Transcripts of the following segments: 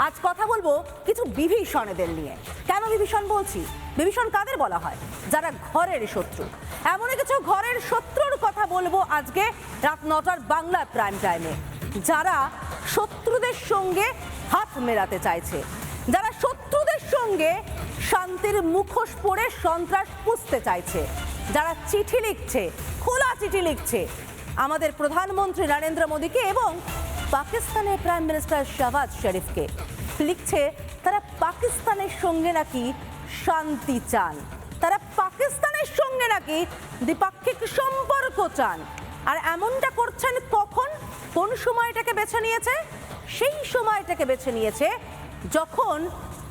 আজ কথা বলবো কিছু বিভীষণেদের নিয়ে। কেন বিভীষণ বলছি? বিভীষণ কাদের বলা হয়? যারা ঘরের শত্রু। এমনই কিছু ঘরের শত্রুর কথা বলবো আজকে রাত 9টার বাংলা প্রাইম টাইমে, যারা শত্রুদের সঙ্গে হাত মেলাতে চাইছে, যারা শত্রুদের সঙ্গে শান্তির মুখোশ পরে সন্ত্রাস পুষতে চাইছে, যারা চিঠি লিখছে, খোলা চিঠি লিখছে আমাদের প্রধানমন্ত্রী নরেন্দ্র মোদীকে এবং পাকিস্তানের প্রাইম মিনিস্টার শাহবাজ শরীফকে। লিখছে তারা পাকিস্তানের সঙ্গে নাকি শান্তি চান, তারা পাকিস্তানের সঙ্গে নাকি দ্বিপাক্ষিক সম্পর্ক চান। আর এমনটা করছেন কখন, কোন সময়টাকে বেছে নিয়েছে? সেই সময়টাকে বেছে নিয়েছে যখন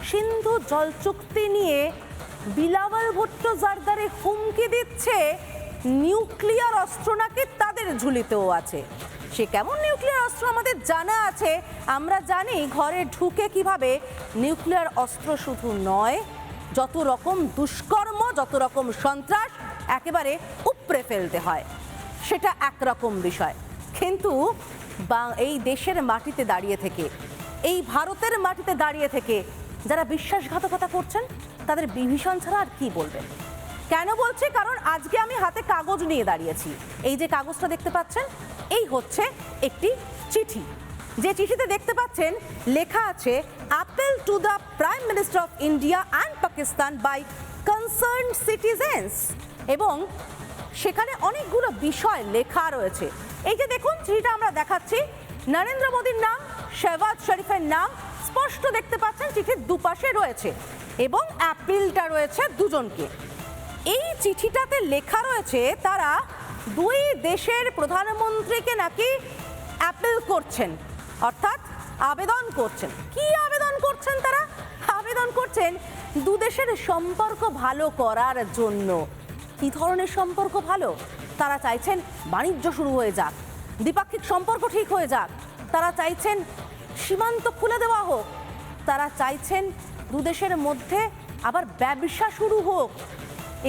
সিন্ধু জল চুক্তি নিয়ে বিলাওয়াল ভুট্টো জারদারি হুমকি দিচ্ছে নিউক্লিয়ার অস্ত্র নাকি তাদের ঝুলিতেও আছে। সে কেমন নিউক্লিয়ার অস্ত্র আমাদের জানা আছে, আমরা জানি ঘরে ঢুকে কিভাবে নিউক্লিয়ার অস্ত্র শুধু নয়, যত রকম দুষ্কর্ম, যত রকম সন্ত্রাস একেবারে উপড়ে ফেলতে হয়, সেটা একরকম বিষয়। কিন্তু এই দেশের মাটিতে দাঁড়িয়ে থেকে, এই ভারতের মাটিতে দাঁড়িয়ে থেকে যারা বিশ্বাসঘাতকতা করছেন তাদের বিভীষণ ছাড়া আর কি বলবেন? কেন বলছি? কারণ আজকে আমি হাতে কাগজ নিয়ে দাঁড়িয়েছি। এই যে কাগজটা দেখতে পাচ্ছেন, এই হচ্ছে একটি চিঠি। যে চিঠিতে দেখতে পাচ্ছেন লেখা আছে appeal to the prime minister of India and Pakistan by concerned citizens, এবং সেখানে অনেকগুলো বিষয় লেখা রয়েছে। এই যে দেখুন চিঠিটা আমরা দেখাচ্ছি, নরেন্দ্র মোদীর নাম, শাহবাজ শরীফের নাম স্পষ্ট দেখতে পাচ্ছেন চিঠির দুপাশে রয়েছে, এবং অ্যাপিলটা রয়েছে দুজনকে। এই চিঠিটাতে লেখা রয়েছে তারা দুই দেশের প্রধানমন্ত্রীকে নাকি অ্যাপিল করছেন, অর্থাৎ আবেদন করছেন। কি আবেদন করছেন তারা? আবেদন করছেন দু দেশের সম্পর্ক ভালো করার জন্য। কি ধরনের সম্পর্ক ভালো? তারা চাইছেন বাণিজ্য শুরু হয়ে যাক, দ্বিপাক্ষিক সম্পর্ক ঠিক হয়ে যাক, তারা চাইছেন সীমান্ত খুলে দেওয়া হোক, তারা চাইছেন দু দেশের মধ্যে আবার ব্যবসা শুরু হোক।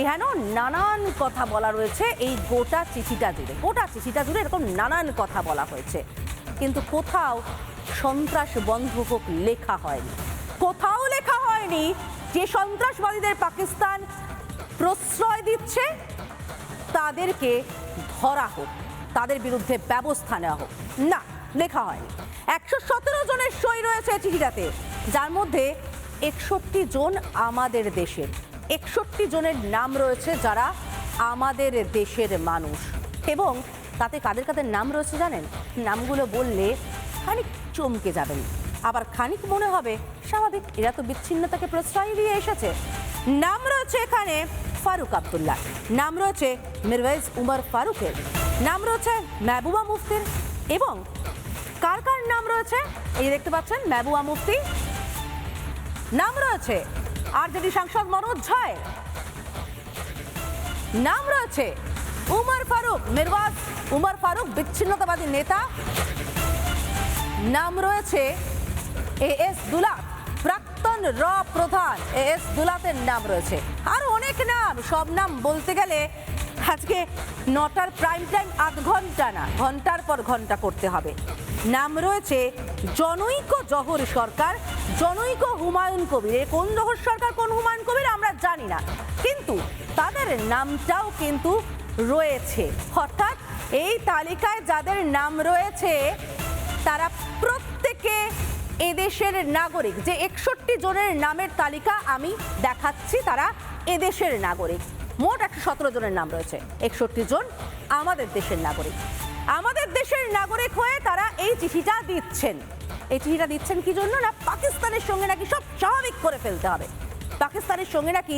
এখানে নানান কথা বলা রয়েছে এই গোটা চিঠিটা জুড়ে। গোটা চিঠিটা জুড়ে এরকম নানান কথা বলা হয়েছে, কিন্তু কোথাও সন্ত্রাস বন্ধ হোক লেখা হয়নি। কোথাও লেখা হয়নি যে সন্ত্রাসবাদীদের পাকিস্তান প্রশ্রয় দিচ্ছে তাদেরকে ধরা হোক, তাদের বিরুদ্ধে ব্যবস্থা নেওয়া হোক। না, লেখা হয়নি। 117 জনের সই রয়েছে চিঠিটাতে, যার মধ্যে 61 জন আমাদের দেশের। 61 জনের নাম রয়েছে যারা আমাদের দেশের মানুষ, এবং তাতে কাদের কাদের নাম রয়েছে জানেন? নামগুলো বললে খানিক চমকে যাবেন, আবার খানিক মনে হবে স্বাভাবিক, এরা তো বিচ্ছিন্নতাকে প্রশ্রয় দিয়ে এসেছে। নাম রয়েছে এখানে ফারুক আব্দুল্লাহ, নাম রয়েছে মিরওয়াইজ উমর ফারুকের, নাম রয়েছে মেহবুবা মুফতির, এবং কার কার নাম রয়েছে এই দেখতে পাচ্ছেন মেহবুবা মুফতি, নাম রয়েছে আরজেডি সাংসদ মনোজ ঝায়ের, নাম রয়েছে উমর ফারুক, মিরওয়াজ উমর ফারুক বিচ্ছিন্নতাবাদী নেতা, নাম রয়েছে এএস দুলাত, প্রাক্তন র প্রধান এএস দুলাতের নাম রয়েছে, আর অনেক নাম। সব নাম বলতে গেলে আজকে 9টার প্রাইম টাইম আধ ঘন্টা না, ঘন্টার পর ঘন্টা করতে হবে। নাম রয়েছে জনৈক জহর সরকার, জনৈক হুমায়ুন কবির। কোন জহর সরকার, কোন হুমায়ুন কবির আমরা জানি না, কিন্তু তাদের নামটাও কিন্তু রয়েছে। অর্থাৎ এই তালিকায় যাদের নাম রয়েছে তারা প্রত্যেকে এদেশের নাগরিক। যে 61 জনের নামের তালিকা আমি দেখাচ্ছি তারা এদেশের নাগরিক। মোট 117 জনের নাম রয়েছে, 61 জন আমাদের দেশের নাগরিক। আমাদের দেশের নাগরিক হয়ে তারা এই চিঠিটা দিচ্ছেন। এই চিঠিটা দিচ্ছেন কি জন্য? না, পাকিস্তানের সঙ্গে নাকি সব স্বাভাবিক করে ফেলতে হবে, পাকিস্তানের সঙ্গে নাকি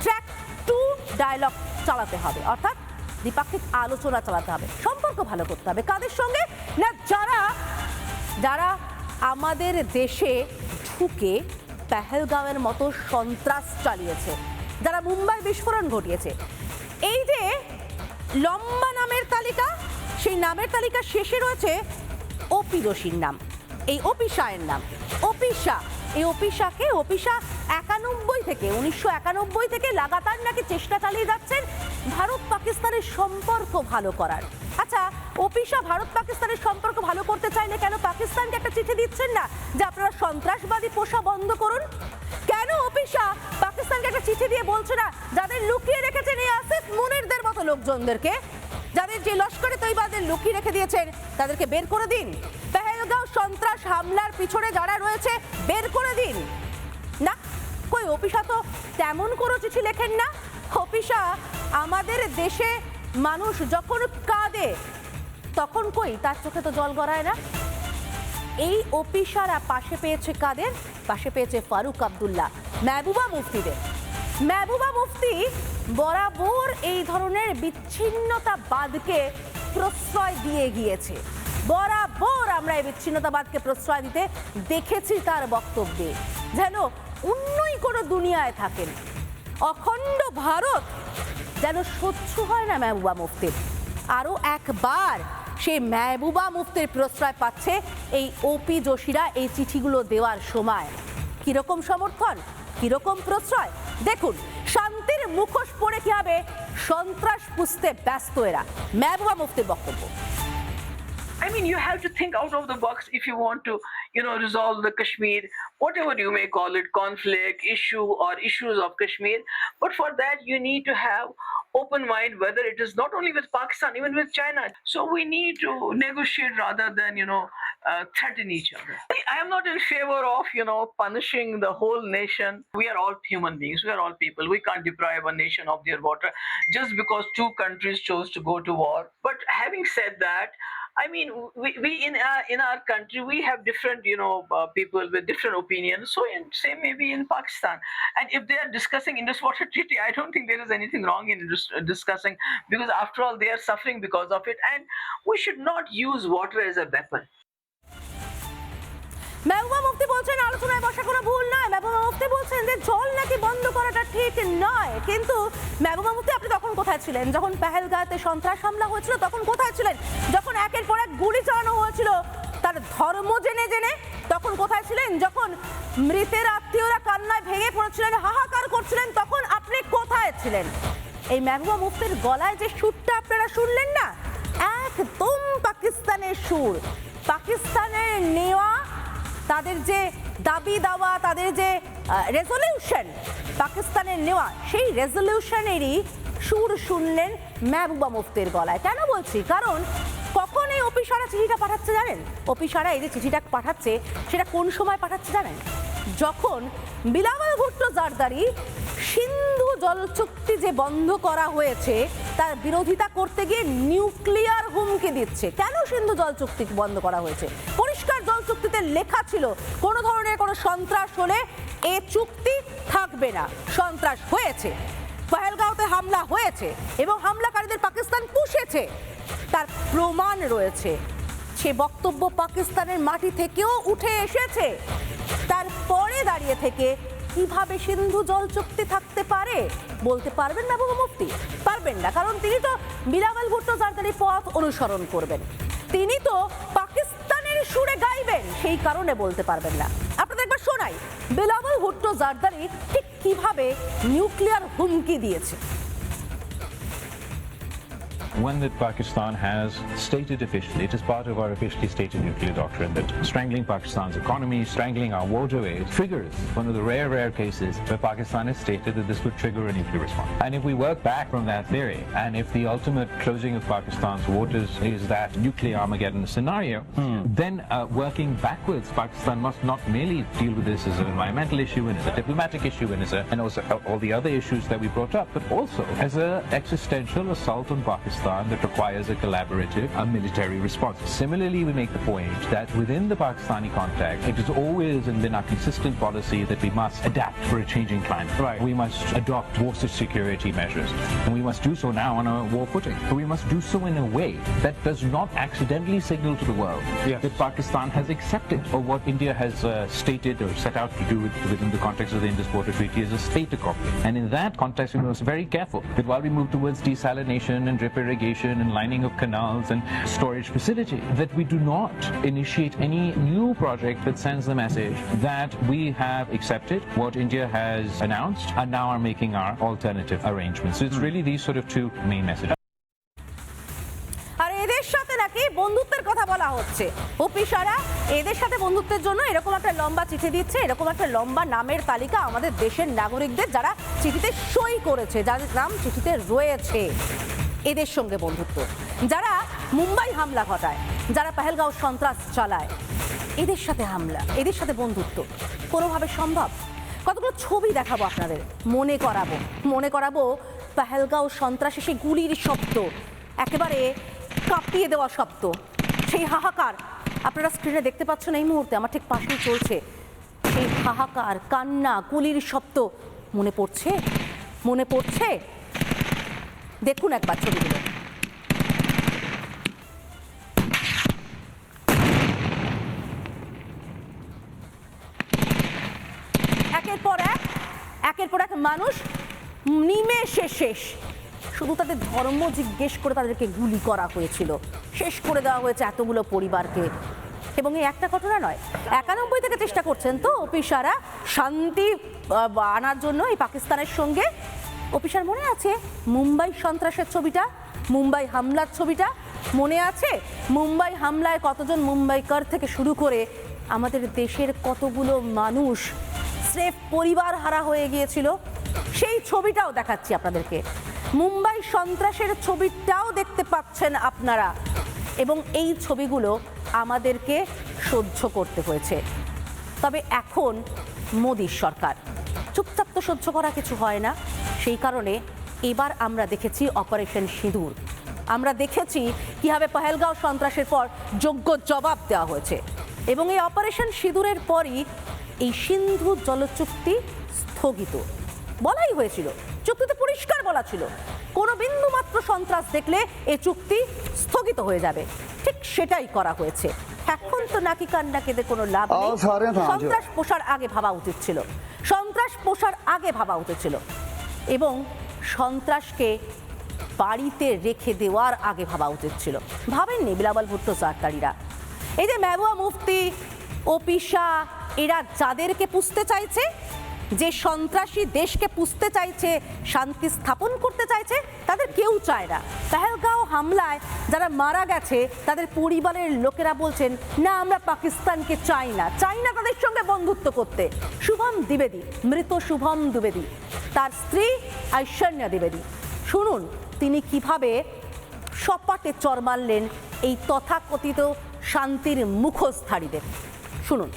ট্র্যাক টু ডায়ালগ চালাতে হবে, অর্থাৎ দ্বিপাক্ষিক আলোচনা চালাতে হবে, সম্পর্ক ভালো করতে হবে। কাদের সঙ্গে? না, যারা যারা আমাদের দেশে ঢুকে পেহেলগাঁওয়ের মতো সন্ত্রাস চালিয়েছে, যারা মুম্বাই বিস্ফোরণ ঘটিয়েছে। এই যে লম্বা নামের তালিকা, সেই নামের তালিকা শেষে রয়েছে ওপি দোষীর নাম, এই ওপি শাহের নাম, ওপি শাহ। এই ওপি শাহকে, ওপি শাহ 1991 থেকে লাগাতার নাকি চেষ্টা চালিয়ে যাচ্ছেন ভারত পাকিস্তানের সম্পর্ক ভালো করার। আচ্ছা, ওপি শাহ ভারত পাকিস্তানের সম্পর্ক ভালো করতে চাইলে কেন পাকিস্তানকে একটা চিঠি দিচ্ছেন না যে আপনারা সন্ত্রাসবাদী পোষা বন্ধ করুন। কেন অফিসা পাকিস্তানকে একটা চিঠি দিয়ে বলছে না যাদের লুকিয়ে রেখেছেন এই আসিফ মুনিরদের মতো লোকজনদেরকে, যাদের যে লস্করে তৈবাদের লুকিয়ে রেখে দিয়েছেন তাদেরকে বের করে দিন। পেহেলগাঁও সন্ত্রাস হামলার পিছনে যারা রয়েছে বের করে দিন। না, কই অফিসা তো তেমন কোনো চিঠি লেখেন না। অফিসা আমাদের দেশে মানুষ যখন কাঁদে তখন কই তার চোখে তো জল গড়ায় না। এই অফিসারা পাশে পেয়েছে কাদের? পাশে পেয়েছে ফারুক আব্দুল্লাহ, মেহবুবা মুফতিদের। মেহবুবা মুফতি বরাবর এই ধরনের বিচ্ছিন্নতাবাদকে প্রশ্রয় দিয়ে গিয়েছে। বরাবর আমরা এই বিচ্ছিন্নতাবাদকে প্রশ্রয় দিতে দেখেছি তার বক্তব্যে, যেন অন্যই কোনো দুনিয়ায় থাকেন। অখণ্ড ভারত যেন সহ্য হয় না মেহবুবা মুফতির। আরও একবার সেই মেহবুবা মুফতির প্রশ্রয় পাচ্ছে এই ওপি যোশীরা এই চিঠিগুলো দেওয়ার সময়। কিরকম সমর্থন, কিরকম প্রশ্রয় দেখুন। শান্তির মুখোশ পরে কি হবে সন্ত্রাস পুষতে ব্যস্ত এরা। মেহবুবা মুফতির বক্তব্য। I mean, you have to think out of the box if you want to, resolve the Kashmir, whatever you may call it, conflict, issue or issues of Kashmir. But for that, you need to have open mind, whether it is not only with Pakistan, even with China. So we need to negotiate rather than, threaten each other. I am not in favor of, punishing the whole nation. We are all human beings. We are all people. We can't deprive a nation of their water just because two countries chose to go to war. But having said that, I mean, we in our country, we have different, people with different opinions. So same maybe in Pakistan. And if they are discussing Indus Water Treaty, I don't think there is anything wrong in discussing, because after all, they are suffering because of it. And we should not use water as a weapon. Mehbooba Mufti বলছেন আলোচনায় বসা কোনো ভুল নয়। মেহবুবা মুফতি বলছেন যে জল নাকি বন্ধ করাটা ঠিক নয়। কিন্তু মেহবুবা মুফতি আপনি তখন কোথায় ছিলেন যখন পেহেলগাঁওতে সন্ত্রাস হামলা হয়েছিল? তখন কোথায় ছিলেন যখন একের পর এক গুলি চালানো হয়েছিল তার ধর্ম জেনে জেনে? তখন কোথায় ছিলেন যখন মৃতের আত্মীয়রা কান্নায় ভেঙে পড়েছিলেন, হাহাকার করছিলেন? তখন আপনি কোথায় ছিলেন? এই মেহবুবা মুফতির গলায় যে সুরটা আপনারা শুনলেন না, একদম পাকিস্তানের সুর। পাকিস্তানের নেওয়া তাদের যে দাবি দাওয়া, তাদের যে রেজলিউশন পাকিস্তানের নেওয়া, সেই রেজলিউশনেরই সুর শুনলেন মেহবুবা মুফতির গলায়। কেন বলছি? কারণ কখন এই অফিসারা চিঠিটা পাঠাচ্ছে জানেন? অফিসারা এই যে চিঠিটা পাঠাচ্ছে সেটা কোন সময় পাঠাচ্ছে জানেন? যখন বিলাওয়াল ভুট্টো জারদারি সিন্ধু জল চুক্তি যে বন্ধ করা হয়েছে তার বিরোধিতা করতে গিয়ে নিউক্লিয়ার হুমকি দিচ্ছে। কেন সিন্ধু জল চুক্তি বন্ধ করা হয়েছে? পরিষ্কার জল চুক্তিতে লেখা ছিল কোনো ধরনের কোনো সন্ত্রাস হলে এ চুক্তি থাকবে না। সন্ত্রাস হয়েছে, পেহেলগাঁওতে হামলা হয়েছে এবং হামলাকারীদের পাকিস্তান পুষেছে, তার প্রমাণ রয়েছে। সে বক্তব্য পাকিস্তানের মাটি থেকেও উঠে এসেছে। তারপরে দাঁড়িয়ে থেকে কিভাবে সিন্ধু জল চুক্তি থাকতে পারে বলতে পারবেন মেহবুবা মুফতি? পারবেন না, কারণ তিনি তো বিলাওয়াল ভুট্টো জারদারি পথ অনুসরণ করবেন, তিনি তো পাকিস্তানের সুরে গাইবেন, সেই কারণে বলতে পারবেন না। আপনাদের একবার শোনাই বিলাওয়াল ভুট্টো জারদারি ঠিক কিভাবে নিউক্লিয়ার হুমকি দিয়েছে। One that Pakistan has stated officially, it is part of our officially stated nuclear doctrine, that strangling Pakistan's economy, strangling our waterways, triggers one of the rare cases where Pakistan has stated that this would trigger a nuclear response. And if we work back from that theory, and if the ultimate closing of Pakistan's waters is that nuclear Armageddon scenario, then working backwards, Pakistan must not merely deal with this as an environmental issue and as a diplomatic issue and also all the other issues that we brought up, but also as an existential assault on Pakistan that requires a collaborative, military response. Similarly, we make the point that within the Pakistani context, it has always been our consistent policy that we must adapt for a changing climate. Right. We must adopt water security measures, and we must do so now on a war footing. But we must do so in a way that does not accidentally signal to the world that Pakistan has accepted or what India has stated or set out to do within the context of the Indus Water Treaty as a state accord. And in that context, we must be very careful that while we move towards desalination and drip irrigation and lining of canals and storage facility, that we do not initiate any new project that sends the message that we have accepted what India has announced and now are making our alternative arrangements. So it's really these sort of two main messages. আর এদের সাথে না নাকি বন্ধুত্বের কথা বলা হচ্ছে। অফিসাররা এদের সাথে বন্ধুত্বের জন্য এরকম একটা লম্বা চিঠি দিচ্ছে, এরকম একটা লম্বা নামের তালিকা আমাদের দেশের নাগরিকদের যারা চিঠিতে সই করেছে, যাদের নাম চিঠিতে রয়েছে, এদের সঙ্গে বন্ধুত্ব। যারা মুম্বাই হামলা ঘটায়, যারা পেহেলগাঁও সন্ত্রাস চালায়, এদের সাথে হামলা, এদের সাথে বন্ধুত্ব কোনোভাবে সম্ভব? কতগুলো ছবি দেখাবো আপনাদের, মনে করাবো পেহেলগাঁও সন্ত্রাসে সেই গুলির শব্দ, একেবারে কাঁপিয়ে দেওয়া শব্দ, সেই হাহাকার আপনারা স্ক্রিনে দেখতে পাচ্ছেন এই মুহূর্তে, আমার ঠিক পাশেই চলছে সেই হাহাকার, কান্না, গুলির শব্দ মনে পড়ছে? দেখুন একবার ছবিগুলো। একের পর এক মানুষ নিমেষে শেষ। শুধু তাদের ধর্ম জিজ্ঞেস করে তাদেরকে গুলি করা হয়েছিল, শেষ করে দেওয়া হয়েছে এতগুলো পরিবারকে। এবং এই একটা ঘটনা নয়, 91 থেকে চেষ্টা করছেন তো অফিসাররা শান্তি আনার জন্য এই পাকিস্তানের সঙ্গে। অফিসার মনে আছে মুম্বাই সন্ত্রাসের ছবিটা, মুম্বাই হামলার ছবিটা মনে আছে? মুম্বাই হামলায় কতজন মুম্বাইকার থেকে শুরু করে আমাদের দেশের কতগুলো মানুষ স্রেফ পরিবার হারা হয়ে গিয়েছিল, সেই ছবিটাও দেখাচ্ছি আপনাদেরকে। মুম্বাই সন্ত্রাসের ছবিটাও দেখতে পাচ্ছেন আপনারা, এবং এই ছবিগুলো আমাদেরকে সহ্য করতে হয়েছে। তবে এখন মোদির সরকার, চুপচাপ তো সহ্য করা কিছু হয় না, সেই কারণে এবার আমরা দেখেছি অপারেশন সিঁদুর, আমরা দেখেছি কীভাবে পেহেলগাঁও সন্ত্রাসের পর যোগ্য জবাব দেওয়া হয়েছে। এবং এই অপারেশন সিঁদুরের পরই এই সিন্ধু জলচুক্তি স্থগিত বলাই হয়েছিল, চুক্তিতে পরিষ্কার বলা ছিল কোনো বিন্দু মাত্র সন্ত্রাস দেখলে এই চুক্তি স্থগিত হয়ে যাবে, ঠিক সেটাই করা হয়েছে। এখন তো নাকি কান্না কেঁদে কোনো লাভ নেই, সন্ত্রাস পোষার আগে ভাবা উচিত ছিল, এবং সন্ত্রাসকে বাড়িতে রেখে দেওয়ার আগে ভাবা উচিত ছিল। ভাবেননি বিলাওয়াল ভুট্টো সরকারিরা? এই যে মেহবুবা, মুফতি, ওপিসা, এরা যাদেরকে পুষতে চাইছে, যে সন্ত্রাসী দেশকে পুষতে চাইছে, শান্তি স্থাপন করতে চাইছে, তাদের কেউ চায় না। পেহেলগাঁও হামলায় যারা মারা গেছে তাদের পরিবারের লোকেরা বলছেন না, আমরা পাকিস্তানকে চাই না তাদের সঙ্গে বন্ধুত্ব করতে। শুভম দ্বিবেদী, মৃত শুভম দ্বিবেদী, তার স্ত্রী ঐশ্বর্যা দ্বিবেদী, শুনুন তিনি কিভাবে সপাটে চর মারলেন এই তথাকথিত শান্তির মুখোশধারীদের। শুনুন।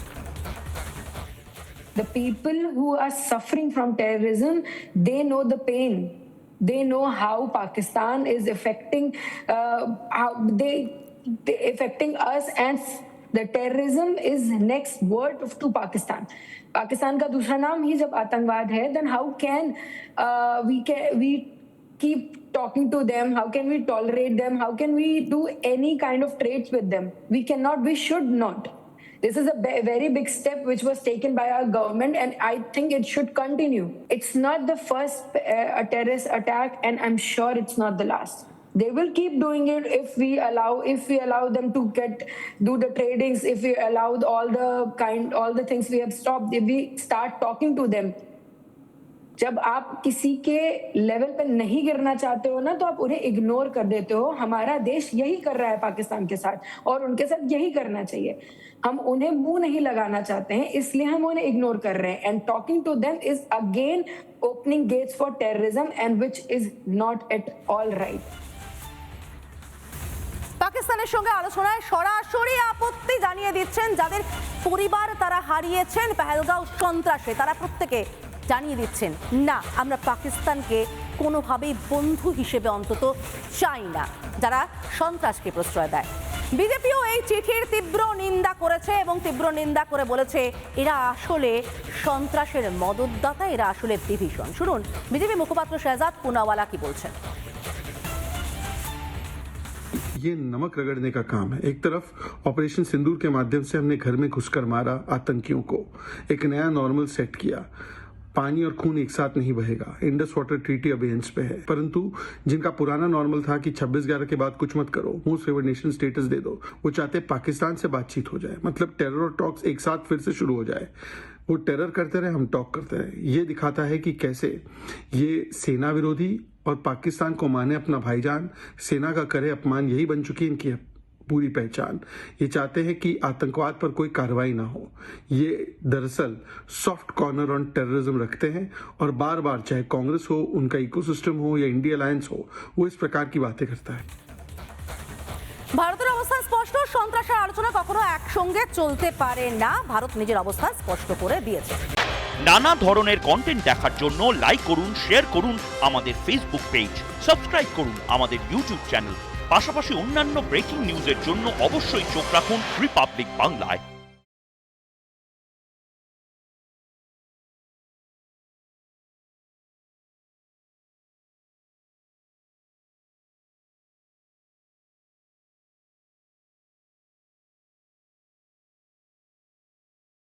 The people who are suffering from terrorism, they know the pain. They know how Pakistan is affecting, how they affecting us, and the terrorism is next word to Pakistan. Pakistan का दूसरा नाम ही जब आतंकवाद है, then how can we keep talking to them? How can we tolerate them? How can we do any kind of trades with them? We cannot, we should not. This is a very big step which was taken by our government, and I think it should continue. It's not the first terrorist attack, and I'm sure it's not the last. They will keep doing it if we allow them to do the tradings, if we allow all the things we have stopped, if we start talking to them. जब आप किसी के level पे नहीं गिरना चाहते हो ना, तो आप उन्हें इग्नोर कर देते हो। हमारा देश यही कर रहा है पाकिस्तान के साथ, और उनके साथ यही करना चाहिए। हम उन्हें मुंह नहीं लगाना चाहते हैं, इसलिए हम उन्हें इग्नोर कर रहे हैं। And talking to them is again opening gates for terrorism, and which is not at all right. পাকিস্তানের সঙ্গে আলোচনায় সরাসরি আপত্তি জানিয়ে দিচ্ছেন যাদের পরিবার তারা হারিয়েছেন পেহেলগাঁও সন্ত্রাসে, তারা প্রত্যেকে জানিয়ে দিচ্ছেন না, আমরা পাকিস্তানকে কোনোভাবেই বন্ধু হিসেবে অন্তত চাই না যারা সন্ত্রাসকে প্রশ্রয় দেয়। বিজেপিও এই চিঠির তীব্র নিন্দা করেছে এবং তীব্র নিন্দা করে বলেছে এরা আসলে সন্ত্রাসের মদতদাতা, এরা আসলে বিভীষণ। শুনুন বিজেপি মুখপাত্র শাহজাদ পুনাওয়ালা কি বলছেন। ये नमक रगड़ने का काम है। एक तरफ ऑपरेशन सिंदूर के माध्यम से हमने घर में घुसकर मारा आतंकियों को, एक नया नॉर्मल सेट किया। पानी और खून एक साथ नहीं बहेगा, इंडस वाटर ट्रीटी अबेयंस पे है, परंतु जिनका पुराना नॉर्मल था कि 26/11 के बाद कुछ मत करो, मोस्ट फेवर्ड नेशन स्टेटस दे दो, वो चाहते पाकिस्तान से बातचीत हो जाए, मतलब टेरर और टॉक्स एक साथ फिर से शुरू हो जाए। वो टेरर करते रहे, हम टॉक करते रहे। ये दिखाता है कि कैसे ये सेना विरोधी और पाकिस्तान को माने अपना भाईजान, सेना का करे अपमान, यही बन चुकी है इनकी पूरी पहचान। ये चाहते हैं कि आतंकवाद पर कोई कार्रवाई ना हो। ये दरअसल सॉफ्ट कॉर्नर ऑन टेररिज्म रखते हैं और बार बार चाहे कांग्रेस हो, उनका इकोसिस्टम हो या इंडिया अलायंस हो, वो इस प्रकार की बातें करता है। ভারতের অবস্থান স্পষ্ট, সন্ত্রাসের আলোচনা কখনো একসঙ্গে চলতে পারে না, ভারত নিজের অবস্থান স্পষ্ট করে দিয়েছে। নানা ধরনের কন্টেন্ট দেখার জন্য লাইক করুন, শেয়ার করুন আমাদের ফেসবুক পেজ, সাবস্ক্রাইব করুন আমাদের ইউটিউব চ্যানেল। পাশাপাশি অন্যান্য ব্রেকিং নিউজের জন্য অবশ্যই চোখ রাখুন রিপাবলিক বাংলায়।